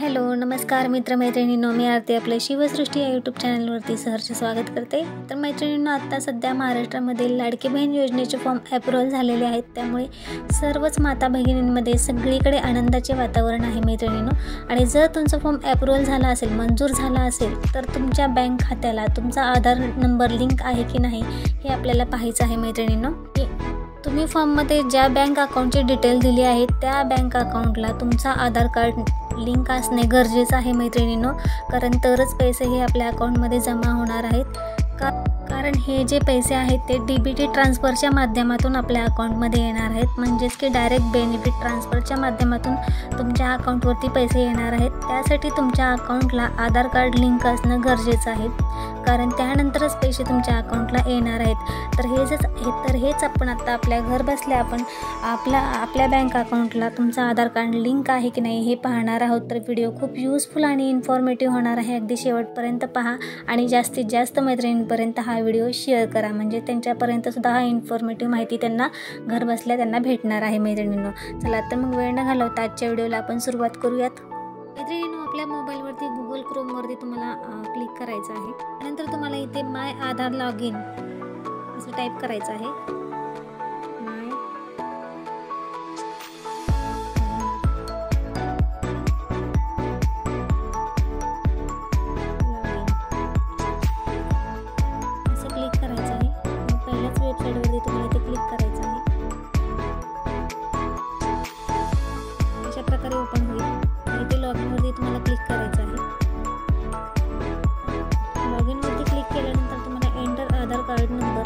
Hello नमस्कार मित्रमैत्रिणींनो, मी आरती आपल्या शिवसृष्टी या यूट्यूब चॅनलवरती सहर्ष स्वागत करते। तर मैत्रिणींनो, आता सध्या महाराष्ट्रामध्ये लाडकी बहीण योजनेचे फॉर्म अप्रूव्हल झालेले आहेत, त्यामुळे सर्वच माता भगिनींमध्ये सगळीकडे आनंदाचे वातावरण आहे मैत्रिणींनो। आणि जर तुमचा फॉर्म अप्रूव्हल झाला असेल, मंजूर झाला असेल, तर तुमच्या बँक खात्याला तुमचा आधार नंबर लिंक आहे की नाही हे आपल्याला पाहायचं आहे मैत्रिणींनो। तुम्ही फॉर्ममध्ये ज्या बँक अकाउंटची डिटेल दिली आहे त्या बँक अकाउंटला तुमचा आधार कार्ड लिंक असणे गरजेचं आहे मैत्रिणींनो, कारण तरच पैसे हे आपल्या अकाउंटमध्ये जमा होणार आहेत। कारण हे जे पैसे आहेत ते डीबीटी ट्रान्सफरच्या माध्यमातून आपल्या अकाउंटमध्ये येणार आहेत, म्हणजेच की डायरेक्ट बेनिफिट ट्रान्सफरच्या माध्यमातून तुमच्या अकाउंटवरती पैसे येणार आहेत। त्यासाठी तुमच्या अकाउंटला आधार कार्ड लिंक असणं गरजेचं आहे, कारण त्यानंतरच पैसे तुमच्या अकाउंटला येणार आहेत। तर हेच आपण आता आपल्या घर बसल्या आपण आपल्या बँक अकाउंटला तुमचा आधार कार्ड लिंक आहे की नाही हे पाहणार आहोत। तर व्हिडिओ खूप युजफुल आणि इन्फॉर्मेटिव्ह होणार आहे, अगदी शेवटपर्यंत पहा आणि जास्तीत जास्त मैत्रिणींपर्यंत हा व्हिडिओ शेअर करा, म्हणजे त्यांच्यापर्यंत सुद्धा हा इन्फॉर्मेटिव्ह माहिती त्यांना घर बसल्या त्यांना भेटणार आहे मैत्रिणींनो। चला तर मग वेळ न घालवता आजच्या व्हिडिओला आपण सुरुवात करूयात। मैत्रिणींनो, आपल्या मोबाईलवरती गुगल क्रोमवरती तुम्हाला क्लिक करायचं आहे। त्यानंतर तुम्हाला इथे माय आधार लॉग इन असं टाईप करायचं आहे। वेबसाईटवरती तुम्हाला इथे क्लिक करायचं आहे। अशा प्रकारे ओपन होईल। इथे लॉग इनवरती तुम्हाला क्लिक करायचं आहे। लॉग इनवरती क्लिक केल्यानंतर तुम्हाला एंटर आधार कार्ड नंबर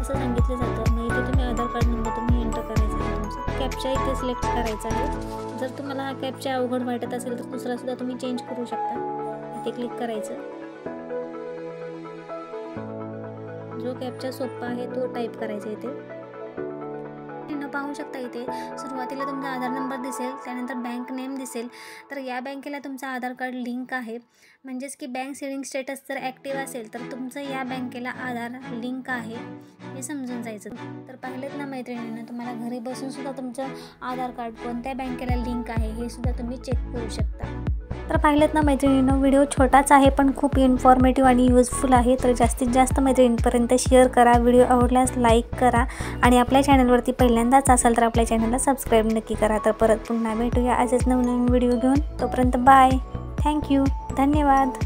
असं सांगितलं जातं। मग इथे तुम्ही आधार कार्ड नंबर तुम्ही एंटर करायचा आहे। तुमचा कॅप्चा इथे सिलेक्ट करायचा आहे। जर तुम्हाला हा कॅप्चा अवघड वाटत असेल तर दुसरा सुद्धा तुम्ही चेंज करू शकता। इथे क्लिक करायचं। जो कॅप्चा सोपा आहे तो टाईप करायचा इथे। पाहू शकता इथे सुरुवातीला तुमचा आधार नंबर दिसेल, त्यानंतर बँक नेम दिसेल। तर या बँकेला तुमचा आधार कार्ड लिंक आहे, म्हणजेच की बँक सेविंग स्टेटस जर ॲक्टिव्ह असेल तर तुमचं या बँकेला आधार लिंक आहे हे समजून जायचं। तर पाहिलेत ना मैत्रिणींना, तुम्हाला घरी बसून सुद्धा तुमचं आधार कार्ड कोणत्या बँकेला लिंक आहे हे सुद्धा तुम्ही चेक करू शकता। तर पाहिलेत ना मैत्रिणींनो, व्हिडिओ छोटाच आहे पण खूप इन्फॉर्मेटिव्ह आणि यूजफुल आहे। तर जास्तीत जास्त मैत्रिणींपर्यंत शेअर करा, व्हिडिओ आवडल्यास लाईक करा आणि आपल्या चॅनलवरती पहिल्यांदाच असाल तर आपल्या चॅनलला सबस्क्राईब नक्की करा। तर परत पुन्हा भेटूया असेच नवनवीन व्हिडिओ घेऊन, तोपर्यंत बाय, थँक्यू, धन्यवाद।